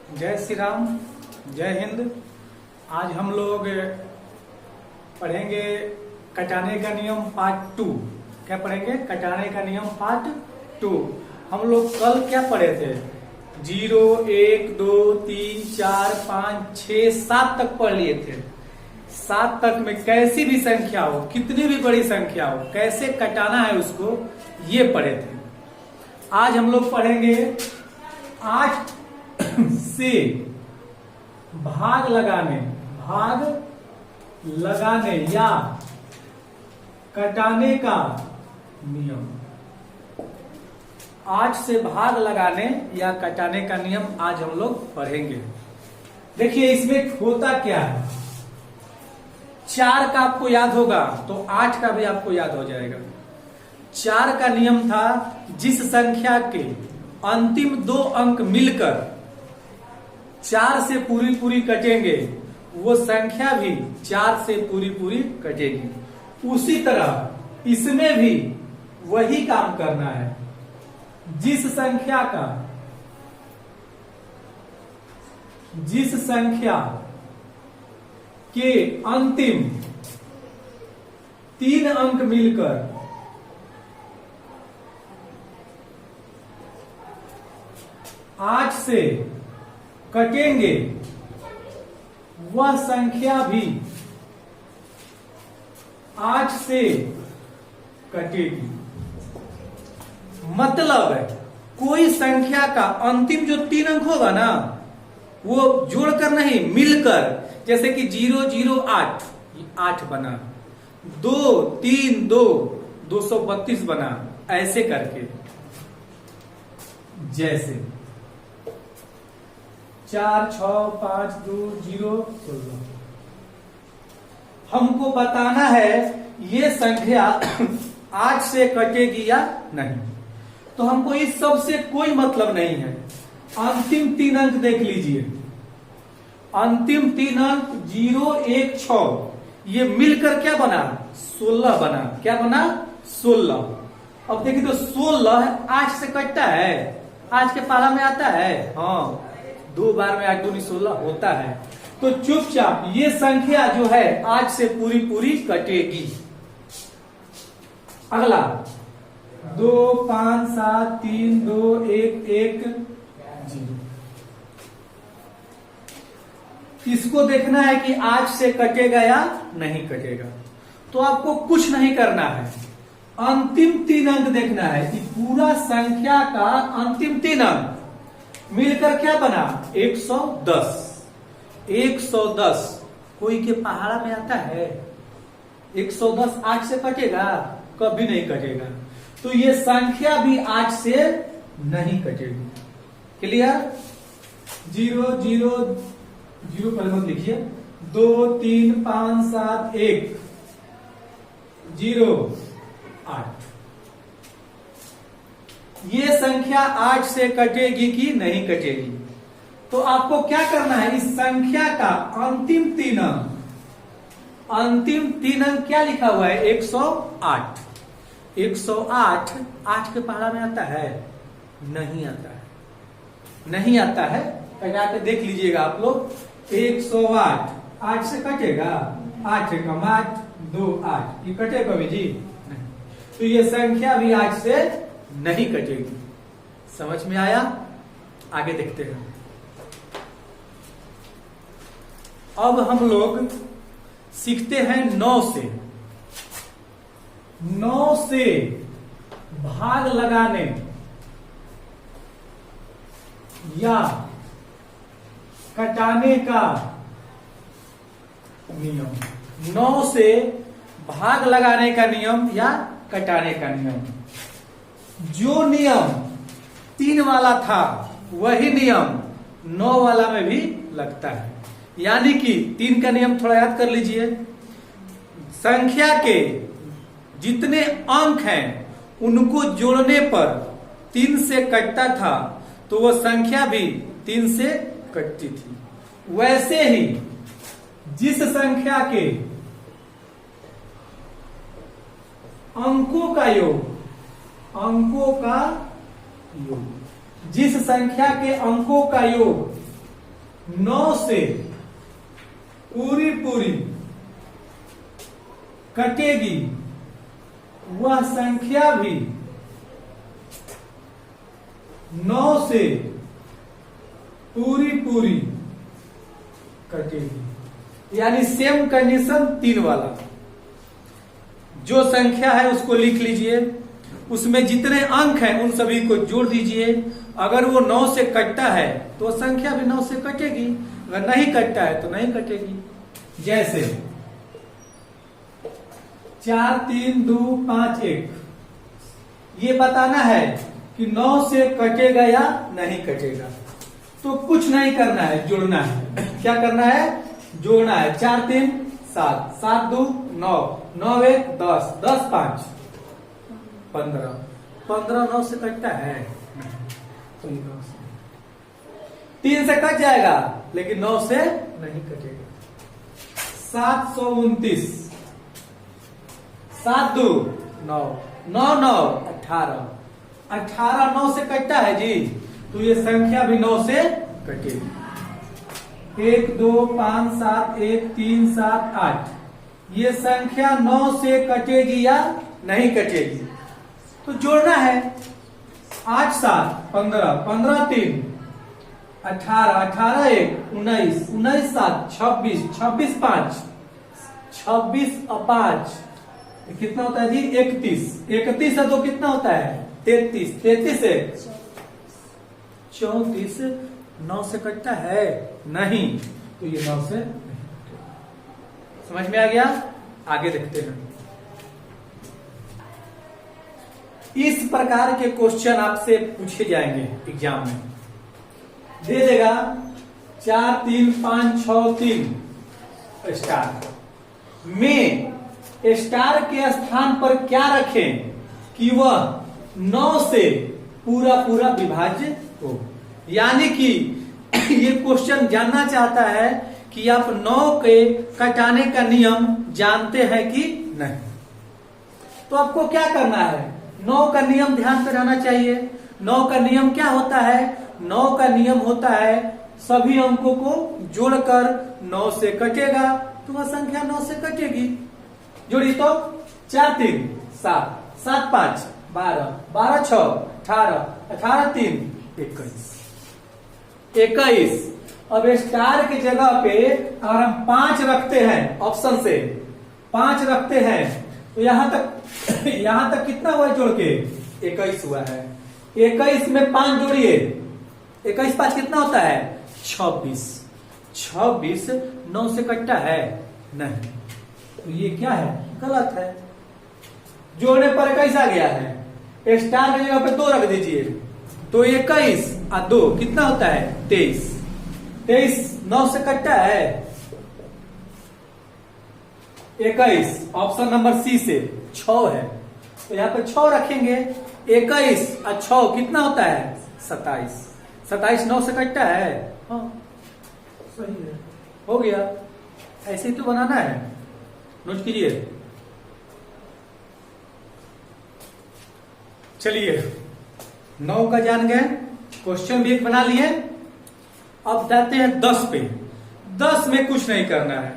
जय श्री राम, जय हिंद। आज हम लोग पढ़ेंगे कटाने का नियम पार्ट 2। क्या पढ़ेंगे? कटाने का नियम पार्ट 2। हम लोग कल क्या पढ़े थे? 0, 1, 2, 3, 4, 5, 6, 7 तक पढ़ लिए थे। 7 तक में कैसी भी संख्या हो, कितनी भी बड़ी संख्या हो, कैसे कटाना है उसको, ये पढ़े थे। आज हम लोग पढ़ेंगे 8 से भाग लगाने या कटाने का नियम। 8 से भाग लगाने या कटाने का नियम आज हम लोग पढ़ेंगे। देखिए इसमें होता क्या है, 4 का आपको याद होगा तो 8 का भी आपको याद हो जाएगा। 4 का नियम था, जिस संख्या के अंतिम 2 अंक मिलकर 4 से पूरी कटेंगे, वो संख्या भी 4 से पूरी कटेगी। उसी तरह इसमें भी वही काम करना है। जिस संख्या के अंतिम 3 अंक मिलकर 8 से कटेंगे, वह संख्या भी 8 से कटेगी। मतलब कोई संख्या का अंतिम जो 3 अंक होगा ना, वो जोड़कर नहीं, मिलकर, जैसे कि 0, 0, 8, 8 बना, 2, 3, 2, 232 बना, ऐसे करके। जैसे 4, 6, 5, 2, 0, 16। हमको बताना है ये संख्या 8 से कटेगी या नहीं। तो हमको इस सब से कोई मतलब नहीं है। अंतिम 3 अंक देख लीजिए। अंतिम 3 अंक 0, 1, 6, ये मिलकर क्या बना? 16 बना। क्या बना? 16। अब देखिए तो 16 8 से कटता है? आज के पाला में आता है? हाँ, 2 बार में 8 दूनी 16 होता है। तो चुपचाप ये संख्या जो है 8 से पूरी कटेगी। अगला 2, 5, 7, 3, 2, 1, 1, 0। इसको देखना है कि 8 से कटेगा या नहीं कटेगा। तो आपको कुछ नहीं करना है, अंतिम 3 अंक देखना है कि पूरा संख्या का अंतिम 3 अंक मिलकर क्या बना? 110। 110 कोई के पहाड़ा में आता है? 110 8 से कटेगा? कभी नहीं कटेगा। तो ये संख्या भी 8 से नहीं कटेगी। क्लियर? 0, 0, 0 पहले मत लिखिए। 2, 3, 5, 7, 1, 0, 8। ये संख्या 8 से कटेगी कि नहीं कटेगी? तो आपको क्या करना है, इस संख्या का अंतिम 3 अंक, अंतिम 3 अंक क्या लिखा हुआ है? 108। 108 8 के पहाड़ा में आता है? नहीं आता है, नहीं आता है। पहले आके देख लीजिएगा आप लोग। 108 8 से कटेगा? 8 कम 8, 2, 8, ये कटे कभी जी? नहीं। तो ये संख्या भी 8 से नहीं कटेगी। समझ में आया? आगे देखते हैं। अब हम लोग सीखते हैं 9 से। 9 से भाग लगाने या कटाने का नियम। 9 से भाग लगाने का नियम या कटाने का नियम। जो नियम 3 वाला था वही नियम 9 वाला में भी लगता है। यानी कि 3 का नियम थोड़ा याद कर लीजिए। संख्या के जितने अंक हैं उनको जोड़ने पर 3 से कटता था, तो वो संख्या भी 3 से कटती थी। वैसे ही जिस संख्या के अंकों का योग, जिस संख्या के अंकों का योग 9 से पूरी पूरी कटेगी वह संख्या भी 9 से पूरी पूरी कटेगी। यानी सेम कंडीशन 3 वाला, जो संख्या है उसको लिख लीजिए, उसमें जितने अंक हैं उन सभी को जोड़ दीजिए। अगर वो 9 से कटता है तो संख्या भी 9 से कटेगी, अगर नहीं कटता है तो नहीं कटेगी। जैसे 4 3 2 5 1, ये बताना है कि 9 से कटेगा या नहीं कटेगा। तो कुछ नहीं करना है, जुड़ना है। क्या करना है? जोड़ना है। 4 3 7, 7 2 9, 9 1 10, 10 5 15, 15 9 से कटता है? तो 9 से 3 से कट जाएगा, लेकिन 9 से नहीं कटेगा। 729, 7 2 9, 9 9 18, 18 9 से कटता है जी, तो ये संख्या भी 9 से कटेगी। 1 2 5 7 1 3 7 8, ये संख्या 9 से कटेगी या नहीं कटेगी? तो जोड़ना है। 8 7 15, 15 3 18, 18 1 19, 19 7 26, 26 5 26 और 5 कितना होता है जी? 31, 31 है तो कितना होता है? 33, 33 1 34, 9 से कटता है? नहीं, तो ये 9 से नहीं कटेगा। समझ में आ गया? आगे देखते हैं। इस प्रकार के क्वेश्चन आपसे पूछे जाएंगे एग्जाम में। दे देगा 4 3 5 6 3 स्टार में स्टार के स्थान पर क्या रखें कि वह 9 से पूरा पूरा विभाज्य हो। यानी कि ये क्वेश्चन जानना चाहता है कि आप 9 के कटाने का नियम जानते हैं कि नहीं। तो आपको क्या करना है? 9 का नियम ध्यान पे रहना चाहिए। 9 का नियम क्या होता है? 9 का नियम होता है सभी अंकों को जोड़कर 9 से कटेगा तो वह संख्या 9 से कटेगी। जोड़ी तो 4 3 7, 7 5 12, 12 6 18, 18 3 21, 21। अब स्टार की जगह पे अगर हम 5 रखते हैं, ऑप्शन से 5 रखते हैं, तो यहां तक कितना हुआ जोड़ के? 21 हुआ है। 21 में 5 जोड़िए, 21 5 कितना होता है? 26। 26 9 से कटता है? नहीं, तो ये क्या है? गलत है। जोड़ने पर 21 आ गया है, स्टार की जगह पे 2 रख दीजिए, तो 21 और 2 कितना होता है? 23। 23 9 से कटता है? 21 ऑप्शन नंबर सी से 6 है, तो यहाँ पे 6 रखेंगे। 21 और 6 कितना होता है? 27। 27 9 से कटता है? हाँ, सही है, हो गया। ऐसे ही तो बनाना है, नोट कीजिए। चलिए 9 का जान गए, क्वेश्चन भी एक बना लिए। अब जाते हैं 10 पे। 10 में कुछ नहीं करना है,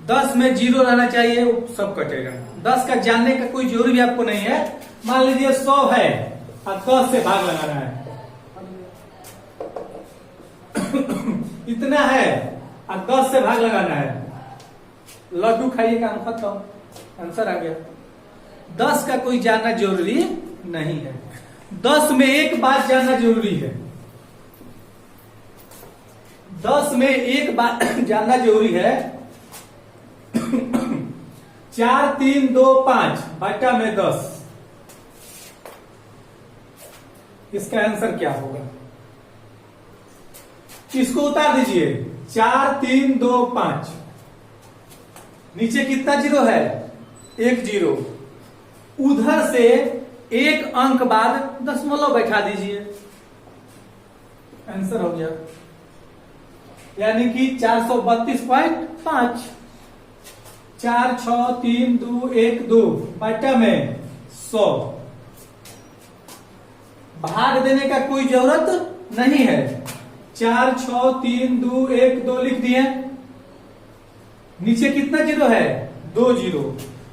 10 में 0 रहना चाहिए, सब कटेगा। 10 का जानने का कोई जरूरी भी आपको नहीं है। मान लीजिए 100 है और 10 से भाग लगाना है इतना है और 10 से भाग लगाना है। लड्डू खाइए, काम खत्म, आंसर आ गया। 10 का कोई जानना जरूरी नहीं है। 10 में एक बात जानना जरूरी है। 10 में एक बात जानना जरूरी है। 4 3 2 5 बटा में 10, इसका आंसर क्या होगा? इसको उतार दीजिए। 4 3 2 5, नीचे कितना 0 है? 1 0। उधर से एक अंक बाद दशमलव बैठा दीजिए, आंसर हो गया। यानी कि 432.5। 4 6 3 2 1 2 बटा में 100। भाग देने का कोई जरूरत नहीं है। 4 6 3 2 1 2 लिख दिए। नीचे कितना जीरो है? 2 जीरो।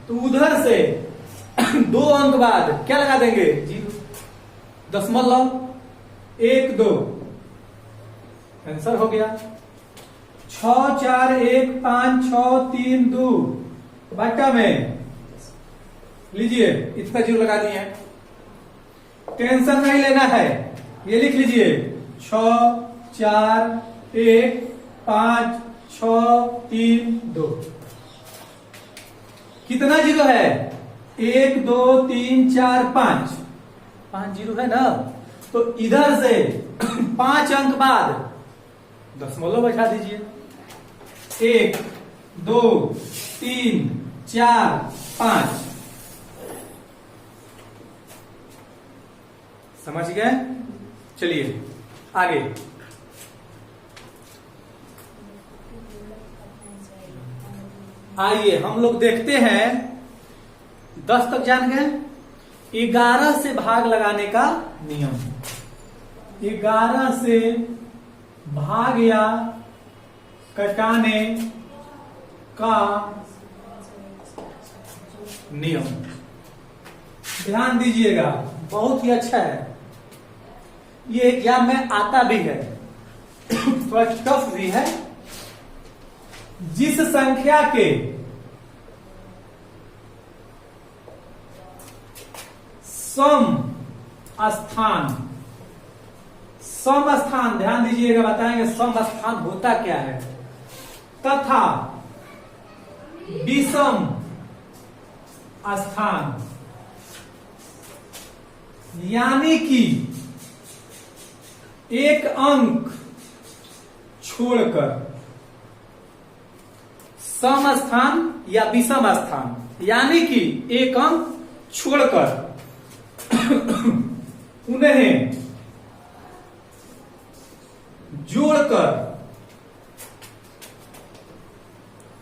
तो उधर से 2 अंक बाद क्या लगा देंगे? जीरो। दशमलव 1 2 आंसर हो गया। 6 4 1 5 6 3 2 बटा में लीजिए इतना जीरो लगा दिए। टेंशन नहीं लेना है, ये लिख लीजिए 6 4 1 5 6 3 2। कितना जीरो है? 1 2 3 4 5 जीरो है ना। तो इधर से 5 अंक बाद दशमलव बैठा दीजिए। 1 2 3 4 5। समझ गए? चलिए आगे। आइए हम लोग देखते हैं 10 तक जान गए। 11 से भाग लगाने का नियम। 11 से भाग या कटाने का नियम ध्यान दीजिएगा, बहुत ही अच्छा है। ये एग्जाम में आता भी है, थोड़ा टफ भी है। जिस संख्या के सम स्थान ध्यान दीजिएगा, बताएंगे सम स्थान होता क्या है, तथा विषम स्थान, यानी कि एक अंक छोड़कर सम स्थान या विषम स्थान, यानी कि एक अंक छोड़कर उन्हें जोड़कर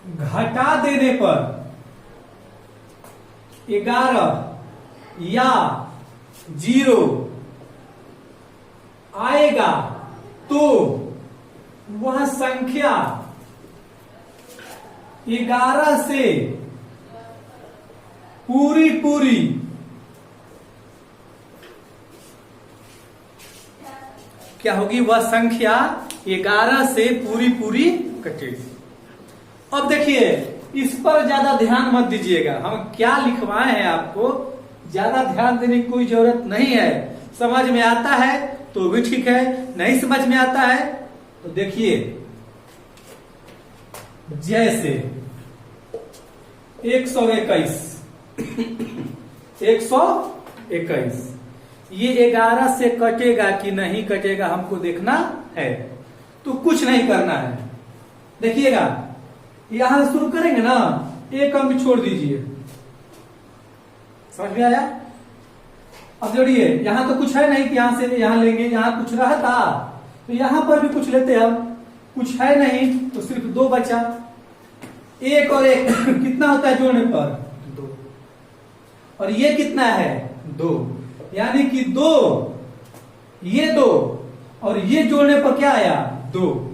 घटा देने पर 11 या 0 आएगा तो वह संख्या 11 से पूरी क्या होगी? वह संख्या 11 से पूरी कटेगी। अब देखिए इस पर ज्यादा ध्यान मत दीजिएगा, हम क्या लिखवाए हैं आपको ज्यादा ध्यान देने की कोई जरूरत नहीं है। समझ में आता है तो भी ठीक है, नहीं समझ में आता है तो देखिए, जैसे 121 ये 11 से कटेगा कि नहीं कटेगा हमको देखना है, तो कुछ नहीं करना है। देखिएगा यहां शुरू करेंगे ना, एक अंक छोड़ दीजिए। समझ में आया? अब जोड़िए, यहां तो कुछ है नहीं कि यहां से यहां लेंगे, यहां कुछ रहा था तो यहां पर भी कुछ लेते हम, कुछ है नहीं तो सिर्फ 2 बचा। 1 और 1 कितना होता है जोड़ने पर? 2। और ये कितना है? 2, यानी कि 2, ये 2 और ये जोड़ने पर क्या आया? 2।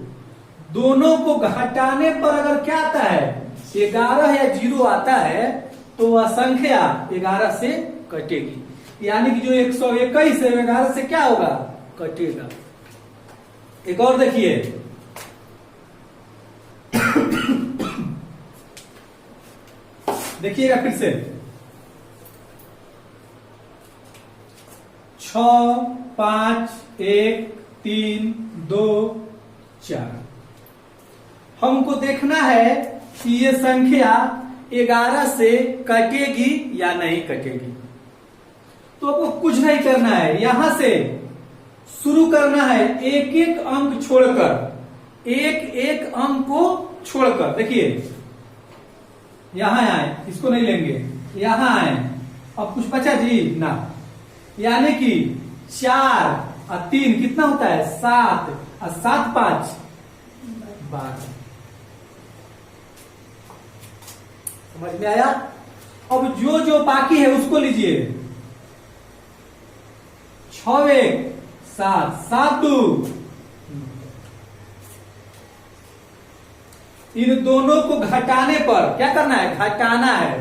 दोनों को घटाने पर अगर क्या आता है? 11 या 0 आता है तो वह संख्या 11 से कटेगी, यानी कि जो 121 है 11 से क्या होगा? कटेगा। एक और देखिए, देखिएगा फिर से 6 5 1 3 2 4। हमको देखना है कि ये संख्या 11 से कटेगी या नहीं कटेगी। तो आपको कुछ नहीं करना है, यहां से शुरू करना है, एक एक अंक छोड़कर, एक एक अंक को छोड़कर। देखिए यहां आए, इसको नहीं लेंगे, यहां आए, अब कुछ बचा जी ना, यानी कि 4 और 3 कितना होता है? 7 और 7 5 12। समझ में आया? अब जो जो बाकी है उसको लीजिए। 6 1 7 7 2 इन दोनों को घटाने पर क्या करना है, घटाना है।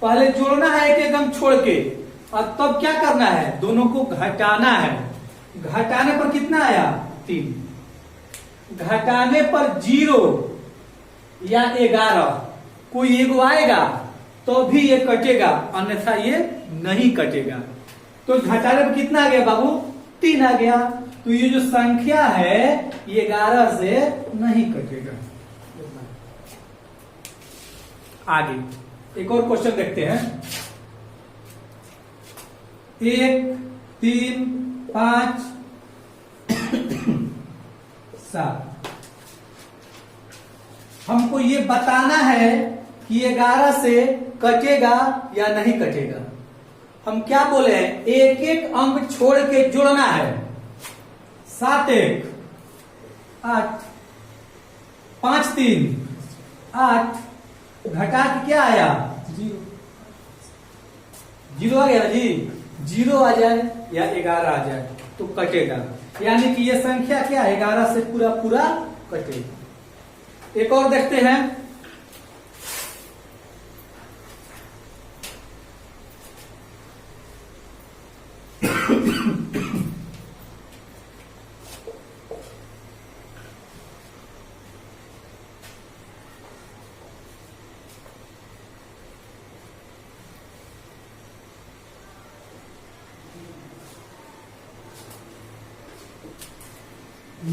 पहले जोड़ना है एक एक अंक छोड़ के, और तब क्या करना है, दोनों को घटाना है। घटाने पर कितना आया, 3। घटाने पर 0 या 11 कोई एगो आएगा तो भी ये कटेगा, अन्यथा ये नहीं कटेगा। तो घटाने पर कितना आ गया बाबू, 3 आ गया। तो ये जो संख्या है ये 11 से नहीं कटेगा। आगे एक और क्वेश्चन देखते हैं। 1, 3, 5, 7। हमको ये बताना है कि 11 से कटेगा या नहीं कटेगा। हम क्या बोले हैं, एक एक अंक छोड़ के जोड़ना है। 7 1 8, 5 3 8, घटा के क्या आया, 0 आ गया ना जी। 0 आ जाए या 11 आ जाए तो कटेगा, यानी कि ये संख्या क्या है, 11 से पूरा पूरा कटेगा। एक और देखते हैं।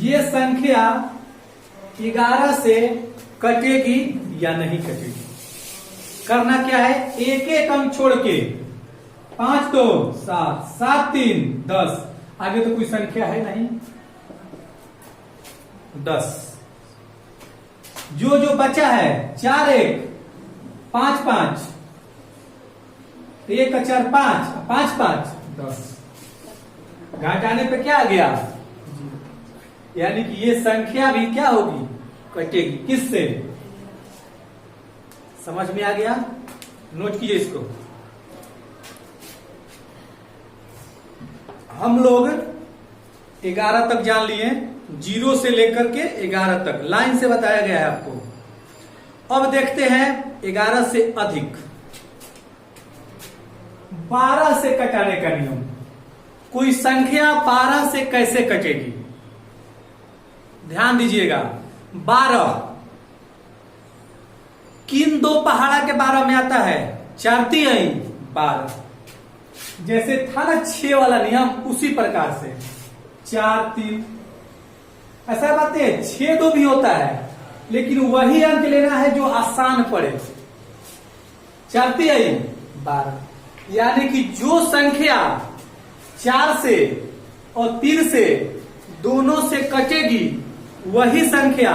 ये संख्या 11 से कटेगी या नहीं कटेगी। करना क्या है, एक एक अंक छोड़ के, 5 2 7, 7 3 10, आगे तो कोई संख्या है नहीं, 10। जो जो बचा है, 4 1 5 5, 1 4 5 5 5 10। घटाने पे क्या आ गया, यानी कि ये संख्या भी क्या होगी, कटेगी। किससे, समझ में आ गया, नोट कीजिए इसको। हम लोग 11 तक जान लिए, 0 से लेकर के 11 तक लाइन से बताया गया है आपको। अब देखते हैं 11 से अधिक, 12 से कटाने का नियम। कोई संख्या 12 से कैसे कटेगी, ध्यान दीजिएगा। 12 किन दो पहाड़ा के 12 में आता है, 4 3 12। जैसे था ना 6 वाला नियम, उसी प्रकार से 4 3, ऐसा बात है 6 2 भी होता है, लेकिन वही अंक लेना है जो आसान पड़े। 4 3 12, यानी कि जो संख्या 4 से और 3 से दोनों से कटेगी, वही संख्या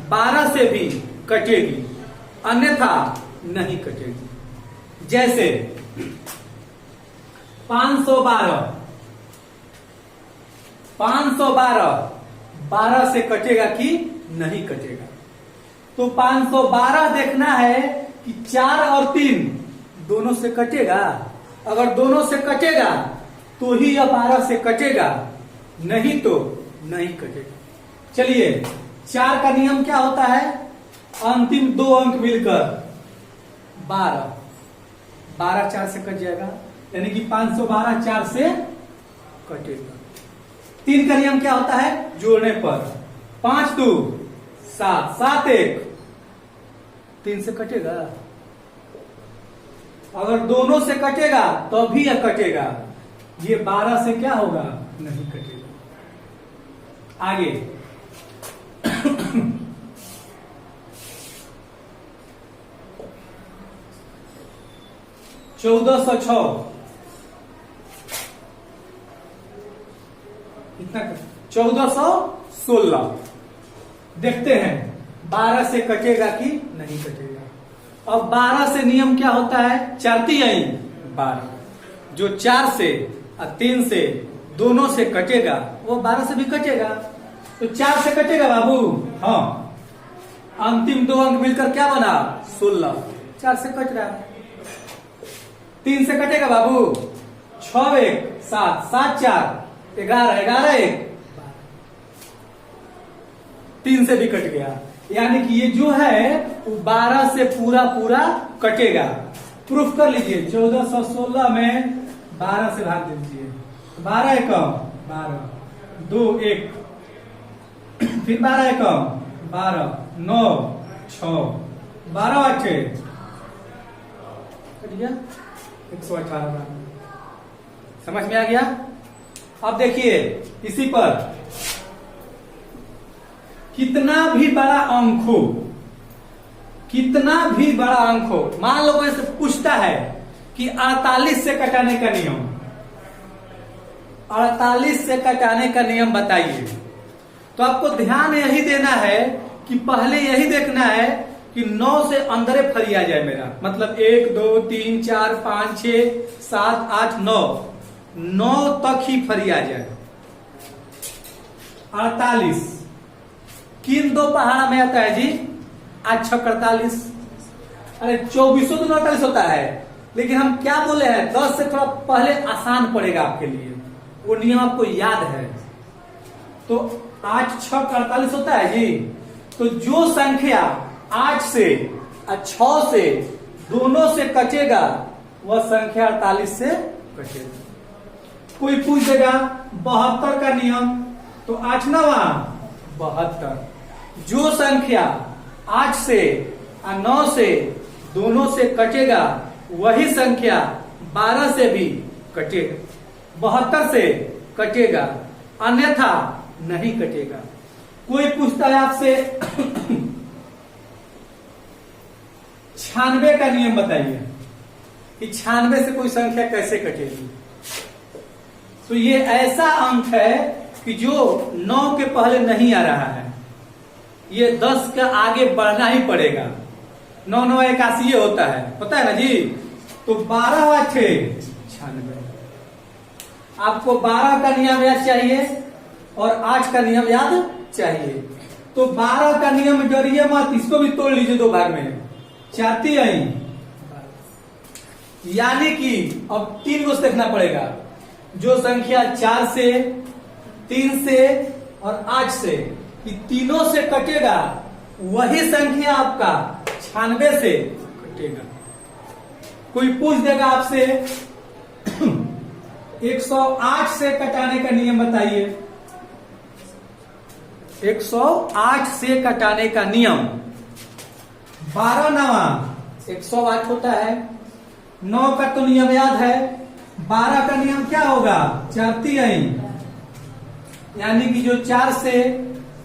12 से भी कटेगी, अन्यथा नहीं कटेगी। जैसे 512, 12 से कटेगा कि नहीं कटेगा। तो 512 देखना है कि 4 और 3 दोनों से कटेगा। अगर दोनों से कटेगा तो ही यह 12 से कटेगा, नहीं तो नहीं कटेगा। चलिए, 4 का नियम क्या होता है, अंतिम 2 अंक मिलकर 12, 12 4 से कट जाएगा, यानी कि 512 4 से कटेगा। 3 का नियम क्या होता है, जोड़ने पर 5 2 7, 7 1 3 से कटेगा। अगर दोनों से कटेगा तो भी यह कटेगा, ये 12 से क्या होगा, नहीं कटेगा। आगे 1406, इतना 1416 देखते हैं 12 से कटेगा कि नहीं कटेगा। अब 12 से नियम क्या होता है, 4 3 12, जो 4 से और 3 से दोनों से कटेगा वो 12 से भी कटेगा। तो 4 से कटेगा बाबू, हाँ, अंतिम 2 अंक मिलकर क्या बना, 16, 4 से कट रहा है। 3 से कटेगा बाबू, 6 1 7, 7 4 11, 11 1 3 से भी कट गया, यानी कि ये जो है वो 12 से पूरा पूरा कटेगा। प्रूफ कर लीजिए, 1416 में 12 से भाग दीजिए, 12 एकम 12, 2 1, फिर 12 एकम 12, 9 6, 12 8 कट गया 118। समझ में आ गया? अब देखिए इसी पर कितना भी बड़ा अंक हो, कितना भी बड़ा अंक हो, मान लो कोई से पूछता है कि 48 से कटाने का नियम, 48 से कटाने का नियम बताइए। तो आपको ध्यान यही देना है कि पहले यही देखना है कि 9 से अंदर फरी आ जाए मेरा, मतलब 1 2 3 4 5 6 7 8 9 तक ही फरी आ जाए। 48 किन दो पहाड़ा में आता है जी? 8 6 48। अरे 24 तो 48 होता है, लेकिन हम क्या बोले हैं 10 से थोड़ा पहले आसान पड़ेगा आपके लिए, वो नियम आपको याद है। तो 8 6 48 होता है जी। तो जो संख्या 8 से और 6 से दोनों से कटेगा वह संख्या 48 से कटेगा। कोई पूछ देगा 72 का नियम, तो 8 9 72। जो संख्या 8 से और 9 से दोनों से कटेगा वही संख्या 12 से भी कटेगा, 72 से कटेगा, अन्यथा नहीं कटेगा। कोई पूछता है आपसे 96 का नियम बताइए कि 96 से कोई संख्या कैसे कटेगी। तो ये ऐसा अंक है कि जो 9 के पहले नहीं आ रहा है, ये 10 का आगे बढ़ना ही पड़ेगा। 9 9 81 होता है ना जी। तो 12 8 96। आपको 12 का नियम याद चाहिए और 8 का नियम याद चाहिए। तो 12 का नियम डरिए मत, इसको भी तोड़ लीजिए 2 भाग में, 4 3 आई, यानी कि अब 3 को देखना पड़ेगा। जो संख्या 4 से 3 से और 8 से ये तीनों से कटेगा वही संख्या आपका 96 से कटेगा। कोई पूछ देगा आपसे 108 से कटाने का नियम बताइए। 108 से कटाने का नियम, 12 9 108 होता है। 9 का तो नियम याद है, 12 का नियम क्या होगा? 4 3 आई, यानी कि जो 4 से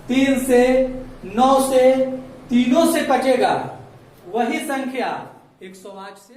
3 से 9 से तीनों से कटेगा वही संख्या 108 से